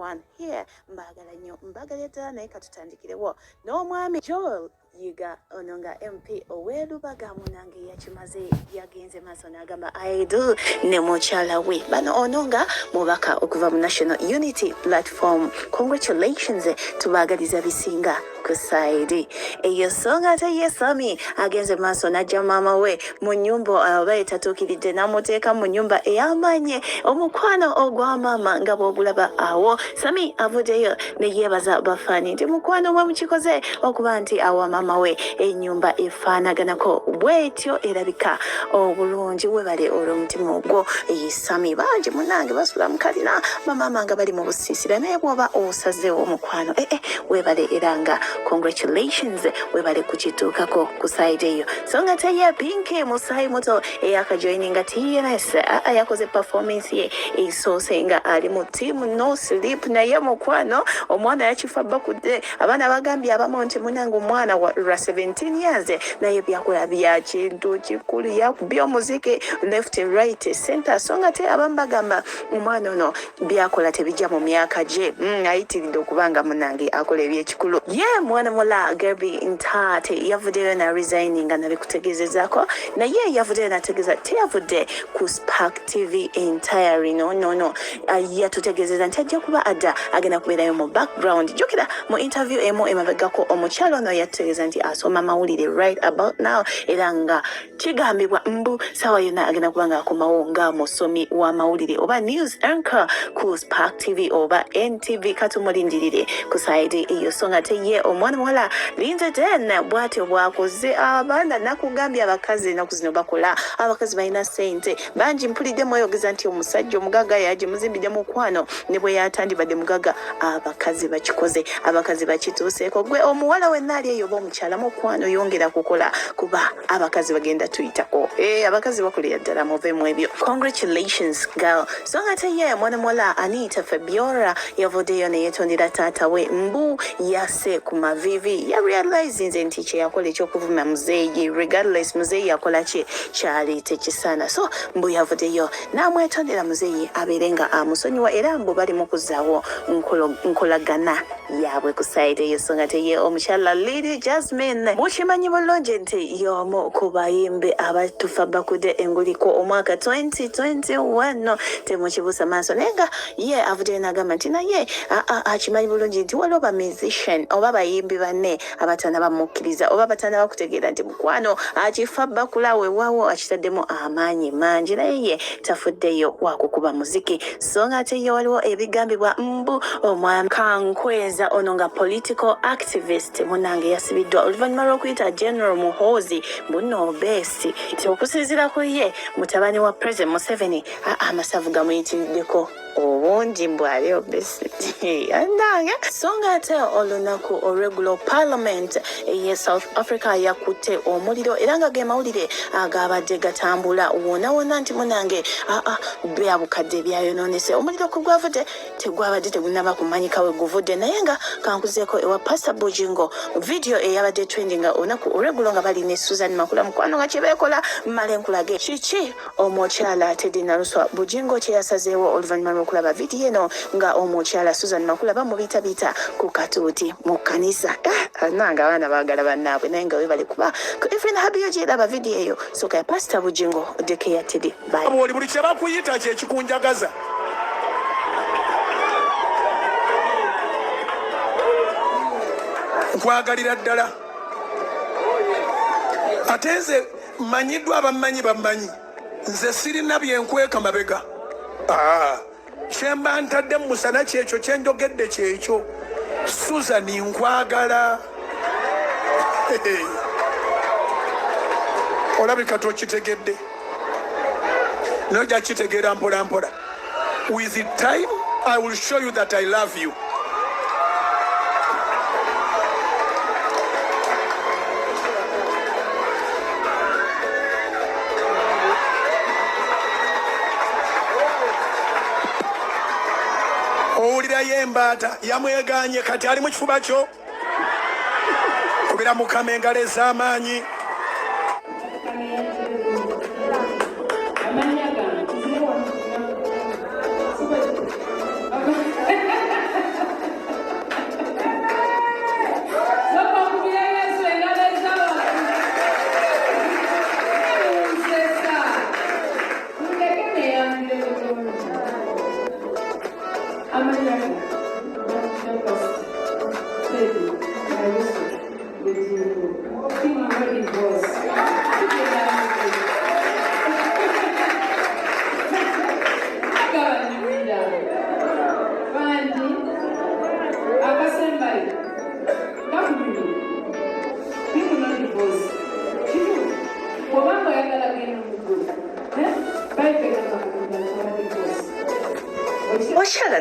everyone here mbagala nnyo mbagala ddala naye katutandikirewo n'omwami Joel yiga ono nga MP oweerubaga munange yakimaze yagenze maaso n'agamba I do ne mukyala we bano ono nga mubaka okuva mu National Unity Platform. Congratulations tubagaliza bisinga ku side eyo songa ate ye Sami agenze maaso n'ajja maama we mu nnyumba oba etatuukiridde n'amuteeka mu nnyumba ey'amaanyi omukwano ogwa maama nga bw'ogulaba awo Sami avuddeyo ne yeebaza bafaani nti mukwano mwe mukikoze okuba nti awa maama we ennyumba efaanaganako bwetyo erabika obulungi webale olw'omutima ogwo ye Sami bangi munange basula mu kalina bamaama nga bali mu busiisira naye bw'oba osazeewo omukwano webale era nga congratulations webale kukituukako ku side eyo so nga teye Pinky musayi muto eyakajoininga TNS yakoze performance ye esoose nga ali mu team no sleep naye mukwano omwana yakifa bakudde abaana bagambye abamu nti munange omwana wa 17 years naye byakola bya kintu kikulu yakubye omuziki left right center so nga te abamu bagamba omwana ono byakola tebijja mu myaka gye ayitiridde okubanga munange akola ebyekikulu ye mwana mula Gerby Ntate yavuddeyo na resigning nga nabikutegeezezaako naye yavuddeyo nategeeza teyavudde ku Spark TV entirely no yatutegeezeza nti ajja kuba adda agenda kubeerayo mu background jjukira mu interview emu emabegako omukyalo ono yatutegeeza nti asoma mawulire right about now era nga kigambibwa mbu sawa yonna agenda kuba nga akomawo nga musomi wa mawulire oba news anchor ku Spark TV oba NTV katumulindirire ku side eyo so nga teye omwana muwala Linze Den bwatyo bwakoze abaana nakugambye abakazi enaku zino bakola abakazi balina ssente bangi mpulidde mweyogeza nti omusajja omugaga yaje muzimbidde mukwano ne bwe yatandibadde mugaga abakazi bakikoze abakazi bakituuseeko gwe omuwala wenna ali eyo oba omukyala mukwano yongera kukola kuba abakazi bagenda tuyitako abakazi bakolera ddala muvemu ebyo congratulations girl so nga teye mwana muwala Anita Fabiora yavuddeyo ne yeetondera taata we mbu yase ku mavivi ya realize nti kye yakola ekyokuvuma muzeeyi regardless muzeeyi yakola ki kyali tekisana so mbu yavuddeyo n'amwetondera muzeeyi abeere nga amusonyiwa era mbu bali mu kuzzaawo nkolagana yaabwe ku side eyo so nga teye omukyala Lady Jasmine mukimanyi bulungi nti y'omu ku bayimbi abatufa bakudde enguliko omwaka 2021 temukibuusa maaso naye nga ye avuddeyo n'agamba nti naye akimanyi bulungi nti waliwo ba musician oba bayimbi banne abatana bamukkiriza oba batana bakutegeera nti mukwano akifa bakula weewaawo akitaddemu amaanyi mangi naye ye tafuddeyo wakukuba muziki so nga ate ye waliwo ebigambibwa mbu omwami Kankweza ono nga political activist munange yasibiddwa oluvannyuma lw'okuyita General Muhoozi muno obeesi okusinziira ku ye mutabani wa President Museveni amasavu gamuyitiriddeko obungi mbwali obesity andange so nga ate olunaku olw'eggulo Parliament eye South Africa yakutte omuliro era nga ge mawulire agabadde gatambula wona nti munange byabukadde byayonoonese omuliro ku gwavudde tegwabadde tegunaba kumanyika we guvudde naye nga kankuzeeko ewa Pastor Bujingo video eyabadde trending olunaku olw'eggulo nga bali ne Susan Makula mukwano nga kyebeekola mmale nkulage kiki omukyala Teddy Naluswa Bujingo kye yasazeewo oluvannyuma okulaba video eno nga omukyala Susan Makula bamubita ku katuuti mu kanisa nanga abaana baagala bannaabwe naye nga webali kuba Efrina Habiyo gyeraba video eyo soka ya Pastor Bujingo deke ya Teddy bye buli kye bakuyita kye kikunjagaza nkwagalira ddala ate nze mmanyiddwa abammanyi bammanyi nze sirina byenkweka mabega kyemba ntadde musana kyekyo kyenjogedde kyekyo Susan nkwagala olabika tokitegedde nojja kitegeera mpola mpola with the time I will show you that I love you owulira y'embaata yamweganye kati ali mu kifuba kyo kubira mukama engalo ez'amaanyi Amanyaka, baby, I used to be my wedding voice. Oshala